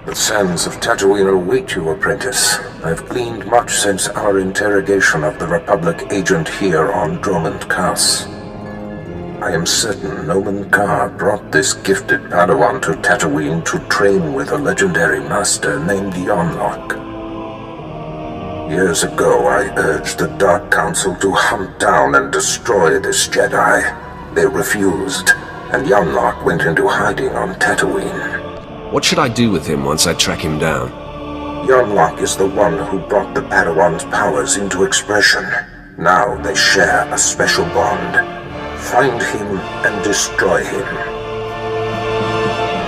The sands of Tatooine await you, apprentice. I've gleaned much since our interrogation of the Republic agent here on Dromund Kaas. I am certain Nomen Karr brought this gifted Padawan to Tatooine to train with a legendary master named Yonlock. Years ago, I urged the Dark Council to hunt down and destroy this Jedi. They refused, and Yonlock went into hiding on Tatooine. What should I do with him once I track him down? Yonlock is the one who brought the Padawan's powers into expression. Now they share a special bond. Find him and destroy him.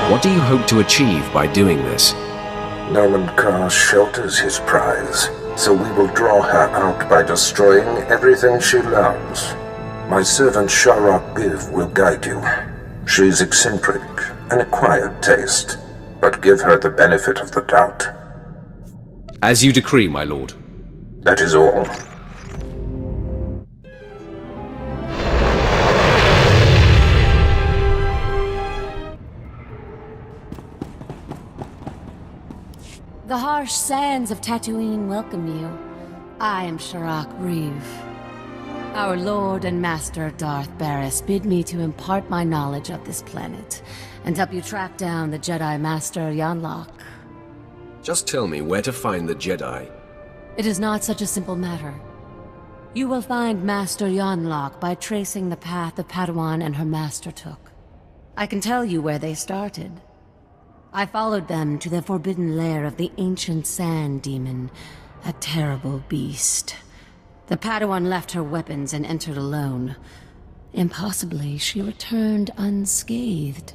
What do you hope to achieve by doing this? Nomen Karr shelters his prize, so we will draw her out by destroying everything she loves. My servant Sharok Biv will guide you. She's eccentric, an acquired taste, but give her the benefit of the doubt. As you decree, my lord. That is all. The harsh sands of Tatooine welcome you. I am Sharok Reeve. Our Lord and Master Darth Baras bid me to impart my knowledge of this planet and help you track down the Jedi Master Yonlock. Just tell me where to find the Jedi. It is not such a simple matter. You will find Master Yonlock by tracing the path the Padawan and her master took. I can tell you where they started. I followed them to the forbidden lair of the ancient sand demon, a terrible beast. The Padawan left her weapons and entered alone. Impossibly, she returned unscathed.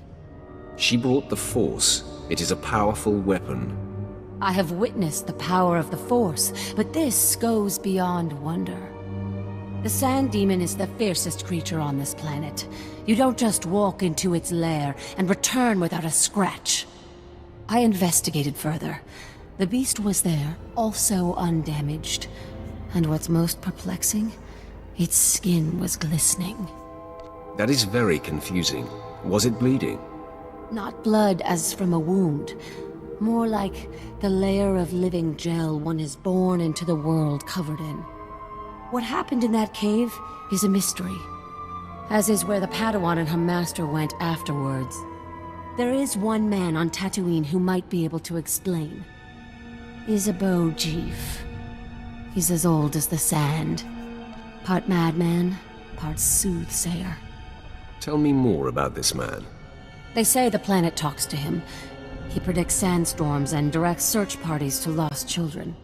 She brought the Force. It is a powerful weapon. I have witnessed the power of the Force, but this goes beyond wonder. The Sand Demon is the fiercest creature on this planet. You don't just walk into its lair and return without a scratch. I investigated further. The beast was there, also undamaged. And what's most perplexing? Its skin was glistening. That is very confusing. Was it bleeding? Not blood as from a wound. More like the layer of living gel one is born into the world covered in. What happened in that cave is a mystery, as is where the Padawan and her master went afterwards. There is one man on Tatooine who might be able to explain. Isabeau Jeef. He's as old as the sand. Part madman, part soothsayer. Tell me more about this man. They say the planet talks to him. He predicts sandstorms and directs search parties to lost children.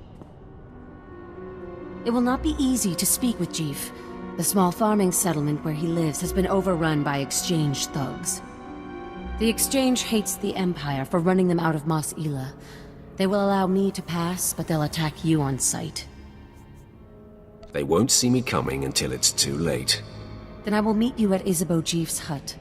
It will not be easy to speak with Jeef. The small farming settlement where he lives has been overrun by exchange thugs. The exchange hates the Empire for running them out of Mos Ela. They will allow me to pass, but they'll attack you on sight. They won't see me coming until it's too late. Then I will meet you at Isabeau Jeef's hut.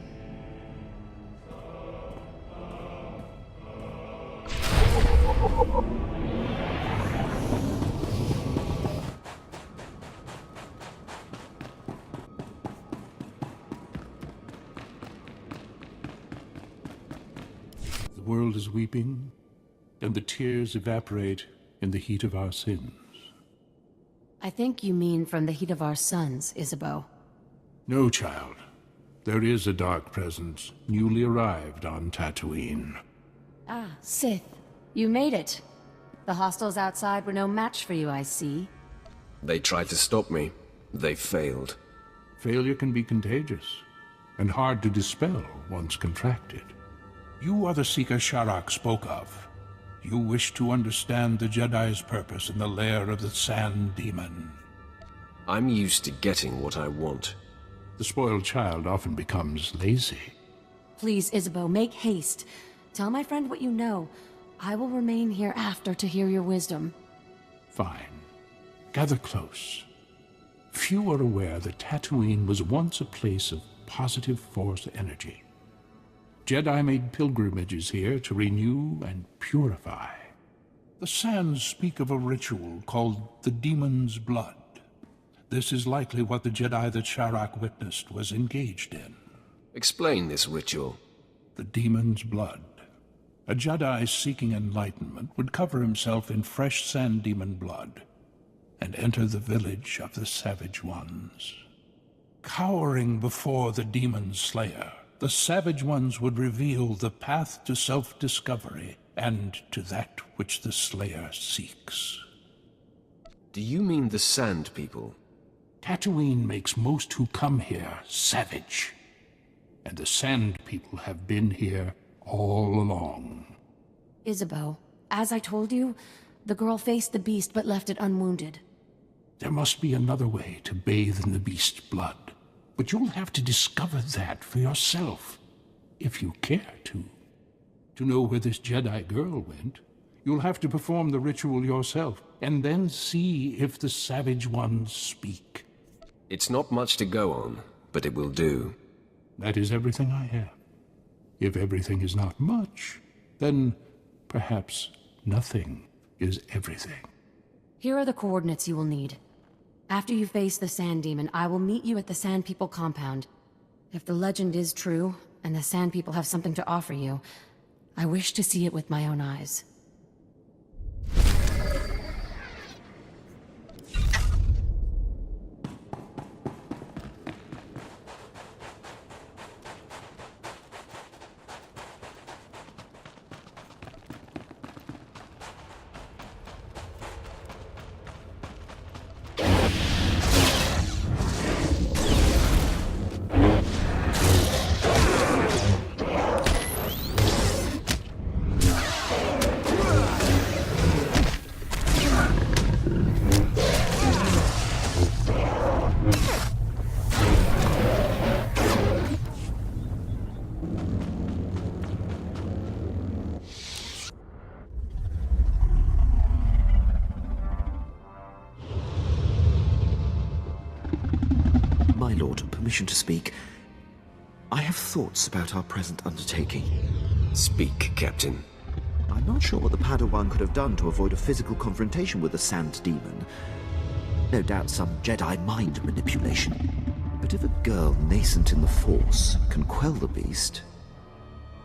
The world is weeping, and the tears evaporate in the heat of our sins. I think you mean from the heat of our suns, Isabeau. No, child. There is a dark presence, newly arrived on Tatooine. Ah, Sith. You made it. The hostiles outside were no match for you, I see. They tried to stop me. They failed. Failure can be contagious, and hard to dispel once contracted. You are the Seeker Sharak spoke of. You wish to understand the Jedi's purpose in the lair of the Sand Demon. I'm used to getting what I want. The spoiled child often becomes lazy. Please, Isabeau, make haste. Tell my friend what you know. I will remain here after to hear your wisdom. Fine. Gather close. Few are aware that Tatooine was once a place of positive Force energy. Jedi made pilgrimages here to renew and purify. The Sands speak of a ritual called the Demon's Blood. This is likely what the Jedi that Sharak witnessed was engaged in. Explain this ritual. The Demon's Blood. A Jedi seeking enlightenment would cover himself in fresh Sand Demon blood and enter the village of the Savage Ones. Cowering before the Demon Slayer, the Savage Ones would reveal the path to self-discovery and to that which the Slayer seeks. Do you mean the Sand People? Tatooine makes most who come here savage, and the Sand People have been here all along. Isabeau, as I told you, the girl faced the beast but left it unwounded. There must be another way to bathe in the beast's blood, but you'll have to discover that for yourself, if you care to. To know where this Jedi girl went, you'll have to perform the ritual yourself, and then see if the Savage Ones speak. It's not much to go on, but it will do. That is everything I have. If everything is not much, then perhaps nothing is everything. Here are the coordinates you will need. After you face the Sand Demon, I will meet you at the Sand People compound. If the legend is true, and the Sand People have something to offer you, I wish to see it with my own eyes. My lord, permission to speak. I have thoughts about our present undertaking. Speak, Captain. I'm not sure what the Padawan could have done to avoid a physical confrontation with the Sand Demon. No doubt some Jedi mind manipulation. But if a girl nascent in the Force can quell the beast,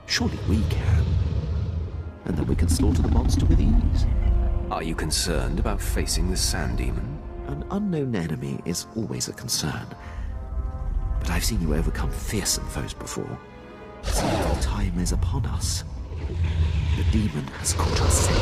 surely we can. And then we can slaughter the monster with ease. Are you concerned about facing the Sand Demon? An unknown enemy is always a concern. But I've seen you overcome fearsome foes before. So the time is upon us. The demon has caught us scent.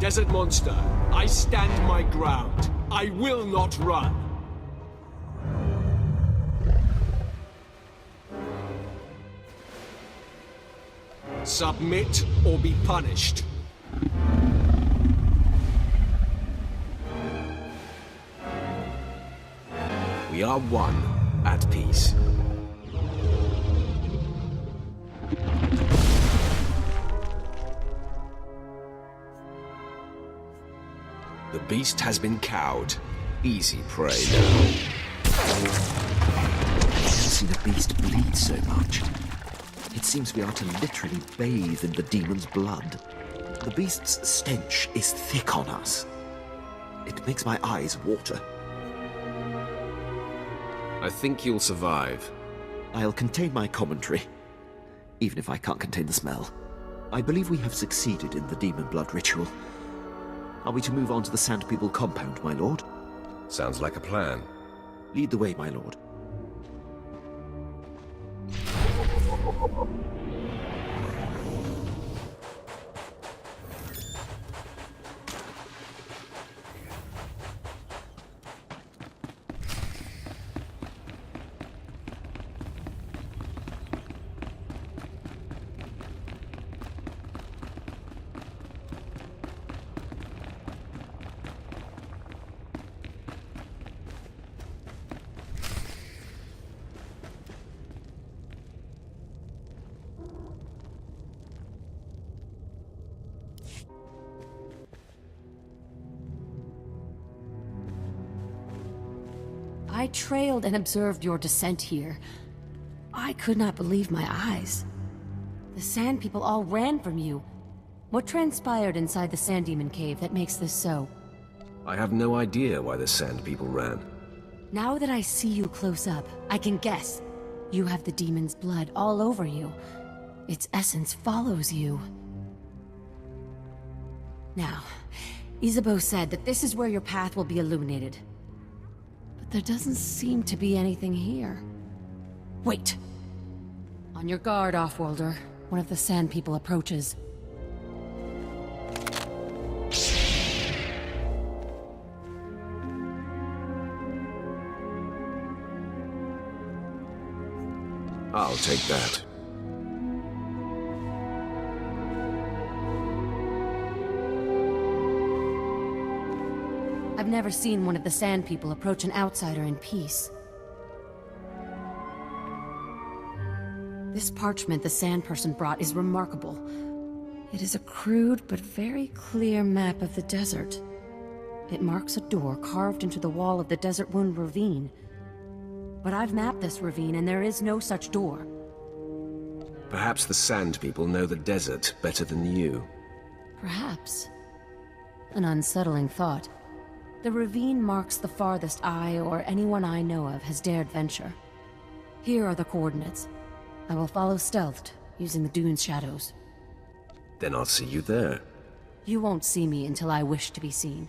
Desert monster, I stand my ground. I will not run. Submit or be punished. We are one, at peace. The beast has been cowed. Easy prey now. I've never seen a beast bleed so much. It seems we are to literally bathe in the demon's blood. The beast's stench is thick on us. It makes my eyes water. I think you'll survive. I'll contain my commentary, even if I can't contain the smell. I believe we have succeeded in the demon blood ritual. Are we to move on to the Sand People compound, my lord? Sounds like a plan. Lead the way, my lord. I trailed and observed your descent here. I could not believe my eyes. The Sand People all ran from you. What transpired inside the Sand Demon Cave that makes this so? I have no idea why the Sand People ran. Now that I see you close up, I can guess. You have the demon's blood all over you. Its essence follows you. Now, Isabeau said that this is where your path will be illuminated. But there doesn't seem to be anything here. Wait! On your guard, Offworlder. One of the Sand People approaches. I'll take that. I've never seen one of the Sand People approach an outsider in peace. This parchment the Sand Person brought is remarkable. It is a crude but very clear map of the desert. It marks a door carved into the wall of the Desert Wound Ravine. But I've mapped this ravine and there is no such door. Perhaps the Sand People know the desert better than you. Perhaps. An unsettling thought. The ravine marks the farthest I or anyone I know of has dared venture. Here are the coordinates. I will follow stealthed, using the dune's shadows. Then I'll see you there. You won't see me until I wish to be seen.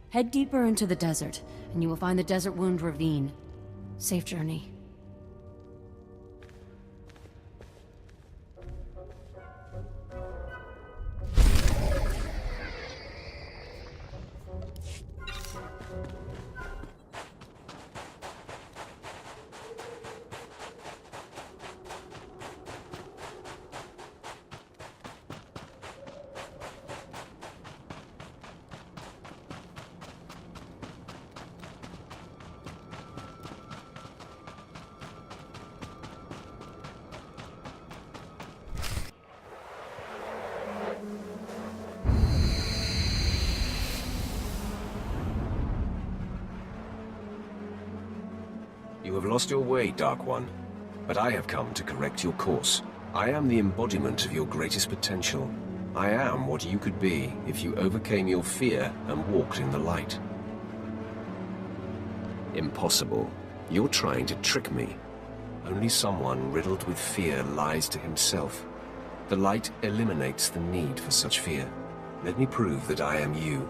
Head deeper into the desert, and you will find the Desert Wound Ravine. Safe journey. You have lost your way, Dark One, but I have come to correct your course. I am the embodiment of your greatest potential. I am what you could be if you overcame your fear and walked in the light. Impossible. You're trying to trick me. Only someone riddled with fear lies to himself. The light eliminates the need for such fear. Let me prove that I am you.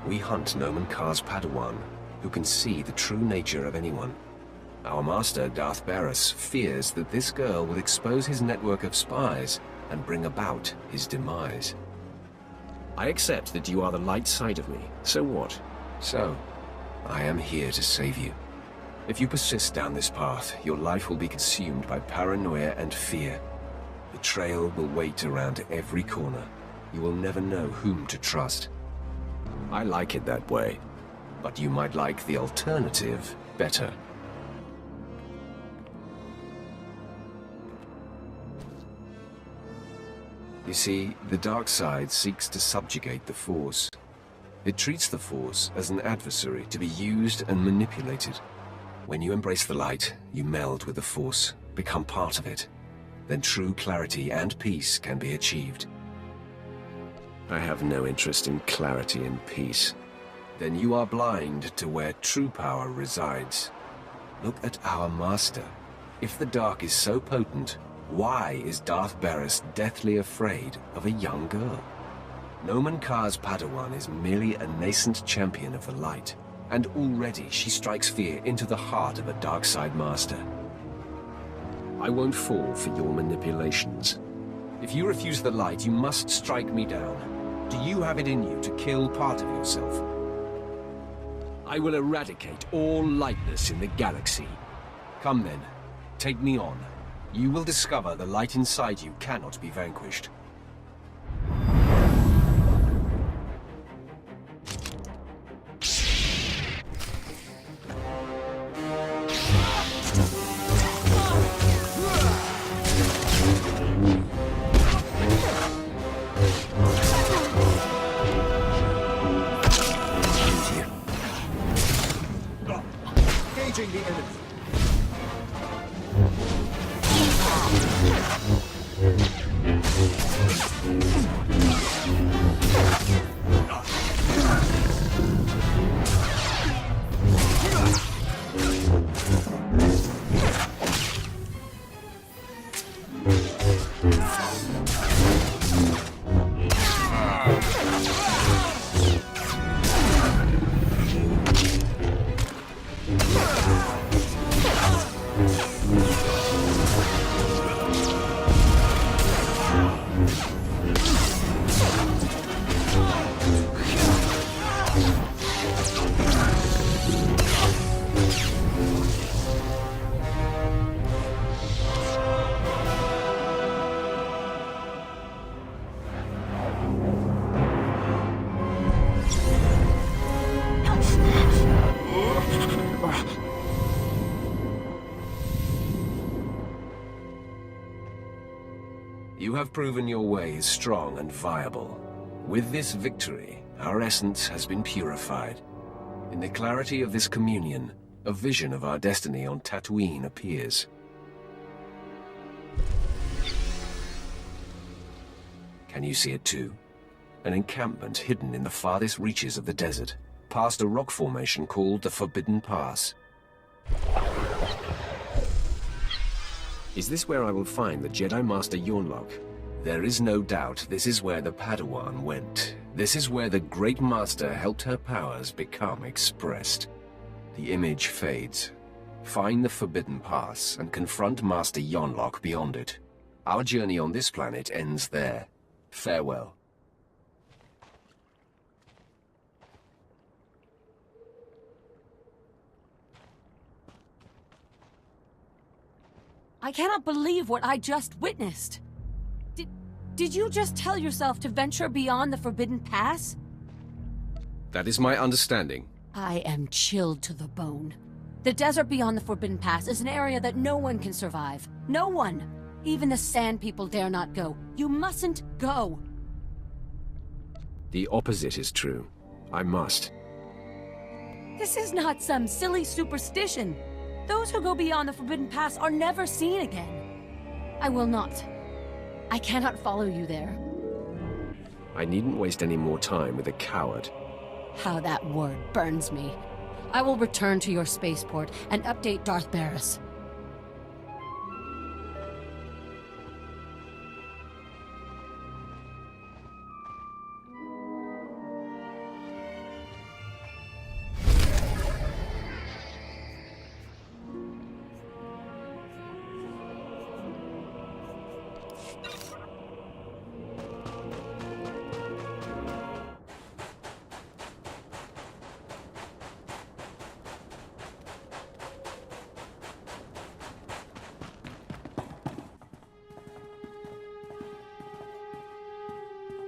We hunt Nomen Kar's Padawan, who can see the true nature of anyone. Our master, Darth Baras, fears that this girl will expose his network of spies and bring about his demise. I accept that you are the light side of me. So what? So, I am here to save you. If you persist down this path, your life will be consumed by paranoia and fear. Betrayal will wait around every corner. You will never know whom to trust. I like it that way, but you might like the alternative better. You see, the dark side seeks to subjugate the Force. It treats the Force as an adversary to be used and manipulated. When you embrace the light, you meld with the Force, become part of it. Then true clarity and peace can be achieved. I have no interest in clarity and peace. Then you are blind to where true power resides. Look at our master. If the dark is so potent, why is Darth Baras deathly afraid of a young girl? Nomen Kar's Padawan is merely a nascent champion of the light, and already she strikes fear into the heart of a dark side master. I won't fall for your manipulations. If you refuse the light, you must strike me down. Do you have it in you to kill part of yourself? I will eradicate all lightness in the galaxy. Come then, take me on. You will discover the light inside you cannot be vanquished. You have proven your way is strong and viable. With this victory, our essence has been purified. In the clarity of this communion, a vision of our destiny on Tatooine appears. Can you see it too? An encampment hidden in the farthest reaches of the desert, past a rock formation called the Forbidden Pass. Is this where I will find the Jedi Master Yonlok? There is no doubt this is where the Padawan went. This is where the Great Master helped her powers become expressed. The image fades. Find the Forbidden Pass and confront Master Yonlok beyond it. Our journey on this planet ends there. Farewell. I cannot believe what I just witnessed. Did you just tell yourself to venture beyond the Forbidden Pass? That is my understanding. I am chilled to the bone. The desert beyond the Forbidden Pass is an area that no one can survive. No one! Even the Sand People dare not go. You mustn't go! The opposite is true. I must. This is not some silly superstition. Those who go beyond the Forbidden Pass are never seen again. I will not. I cannot follow you there. I needn't waste any more time with a coward. How that word burns me. I will return to your spaceport and update Darth Baras.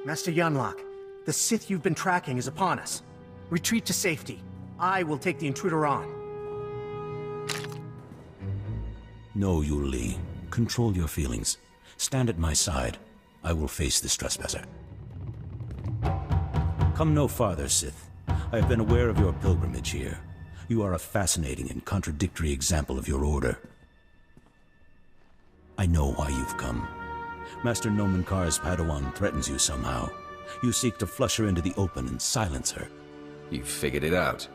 Master Yonlok, the Sith you've been tracking is upon us. Retreat to safety. I will take the intruder on. No, Yu Li. Control your feelings. Stand at my side. I will face this trespasser. Come no farther, Sith. I have been aware of your pilgrimage here. You are a fascinating and contradictory example of your order. I know why you've come. Master Nomen Kar's Padawan threatens you somehow. You seek to flush her into the open and silence her. You've figured it out.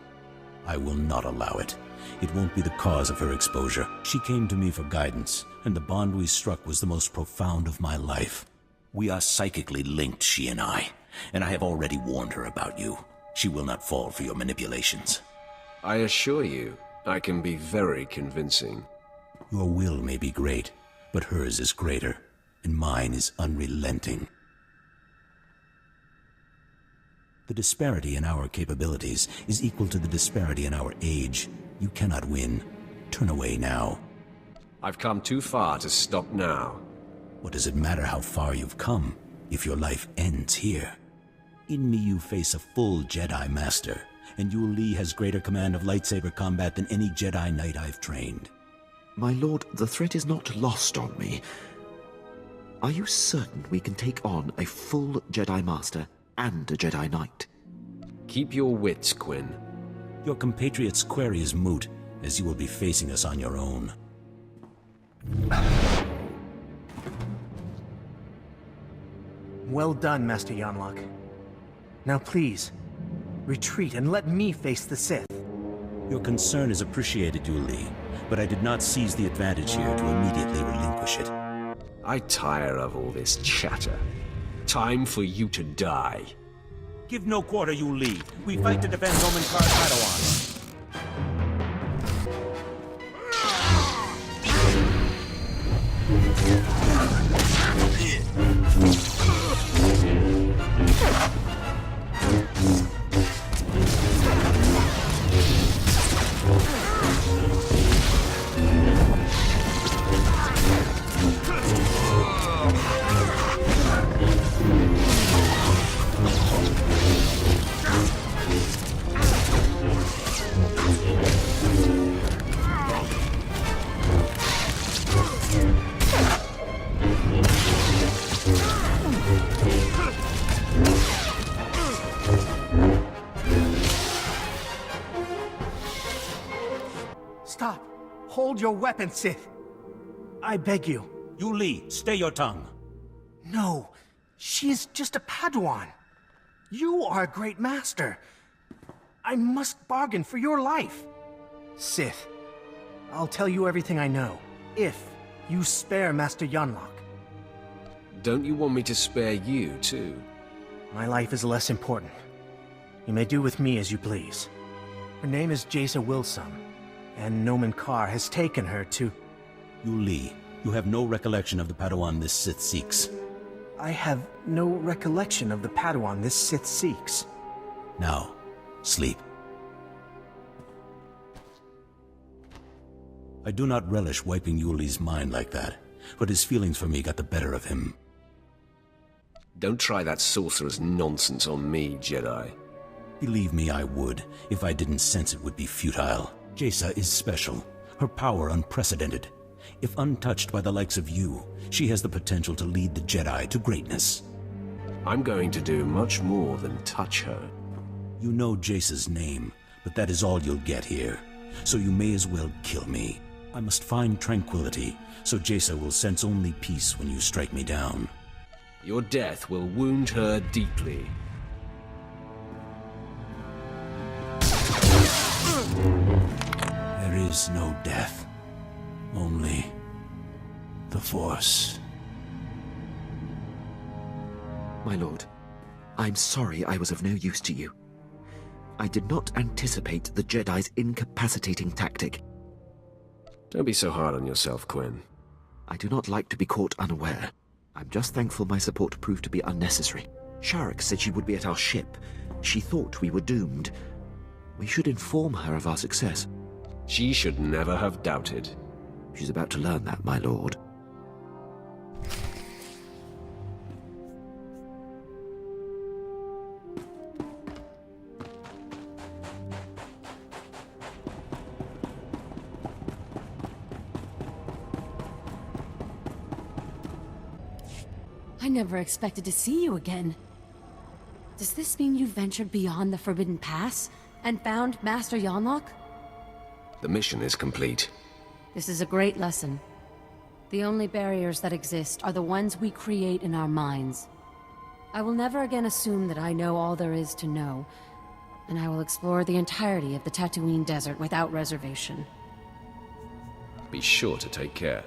I will not allow it. It won't be the cause of her exposure. She came to me for guidance, and the bond we struck was the most profound of my life. We are psychically linked, she and I have already warned her about you. She will not fall for your manipulations. I assure you, I can be very convincing. Your will may be great, but hers is greater, and mine is unrelenting. The disparity in our capabilities is equal to the disparity in our age. You cannot win. Turn away now. I've come too far to stop now. What does it matter how far you've come, if your life ends here? In me you face a full Jedi Master, and Yu Li has greater command of lightsaber combat than any Jedi Knight I've trained. My lord, the threat is not lost on me. Are you certain we can take on a full Jedi Master and a Jedi Knight? Keep your wits, Quinn. Your compatriot's query is moot, as you will be facing us on your own. Well done, Master Yanlock. Now please, retreat and let me face the Sith. Your concern is appreciated, Yu Li, but I did not seize the advantage here to immediately relinquish it. I tire of all this chatter. Time for you to die. Give no quarter, Yu Li. We fight to defend Roman Car Padawan. Stop! Hold your weapon, Sith! I beg you. Yu Li, stay your tongue. No, she is just a Padawan. You are a great master. I must bargain for your life. Sith, I'll tell you everything I know, if you spare Master Yanlock. Don't you want me to spare you, too? My life is less important. You may do with me as you please. Her name is Jaisa Wilsum, and Nomen Karr has taken her to... Yu Li, you have no recollection of the Padawan this Sith seeks. I have no recollection of the Padawan this Sith seeks. Now, sleep. I do not relish wiping Yu Li's mind like that, but his feelings for me got the better of him. Don't try that sorcerer's nonsense on me, Jedi. Believe me, I would, if I didn't sense it would be futile. Jaisa is special, her power unprecedented. If untouched by the likes of you, she has the potential to lead the Jedi to greatness. I'm going to do much more than touch her. You know Jaisa's name, but that is all you'll get here. So you may as well kill me. I must find tranquility, so Jaisa will sense only peace when you strike me down. Your death will wound her deeply. There is no death. Only the Force. My lord, I'm sorry I was of no use to you. I did not anticipate the Jedi's incapacitating tactic. Don't be so hard on yourself, Quinn. I do not like to be caught unaware. I'm just thankful my support proved to be unnecessary. Sharuk said she would be at our ship. She thought we were doomed. We should inform her of our success. She should never have doubted. She's about to learn that, my lord. I never expected to see you again. Does this mean you ventured beyond the Forbidden Pass and found Master Yanlock? The mission is complete. This is a great lesson. The only barriers that exist are the ones we create in our minds. I will never again assume that I know all there is to know, and I will explore the entirety of the Tatooine desert without reservation. Be sure to take care.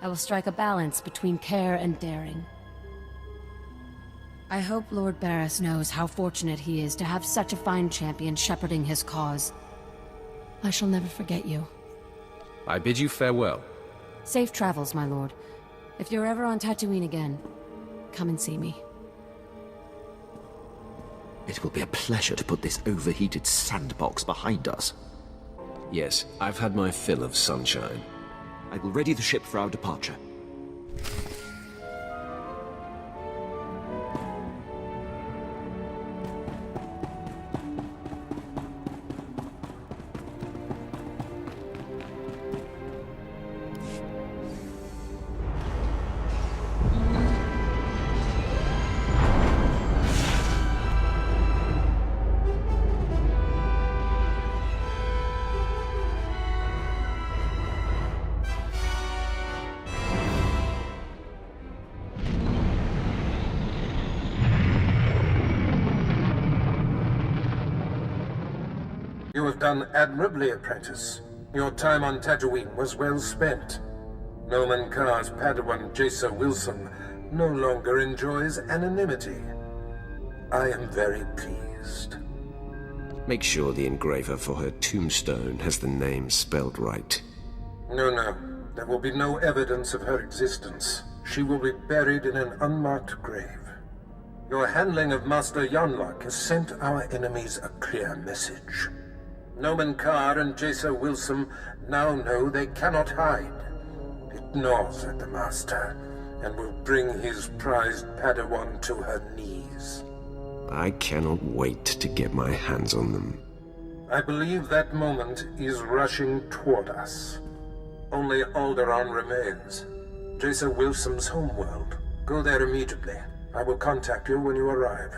I will strike a balance between care and daring. I hope Lord Baras knows how fortunate he is to have such a fine champion shepherding his cause. I shall never forget you. I bid you farewell. Safe travels, my lord. If you're ever on Tatooine again, come and see me. It will be a pleasure to put this overheated sandbox behind us. Yes, I've had my fill of sunshine. I will ready the ship for our departure. You have done admirably, apprentice. Your time on Tatooine was well spent. Nomen Karr's Padawan Jason Wilson no longer enjoys anonymity. I am very pleased. Make sure the engraver for her tombstone has the name spelled right. No. There will be no evidence of her existence. She will be buried in an unmarked grave. Your handling of Master Yonlok has sent our enemies a clear message. Nomen Karr and Jason Wilson now know they cannot hide. It gnaws at the Master, and will bring his prized Padawan to her knees. I cannot wait to get my hands on them. I believe that moment is rushing toward us. Only Alderaan remains. Jason Wilson's homeworld. Go there immediately. I will contact you when you arrive.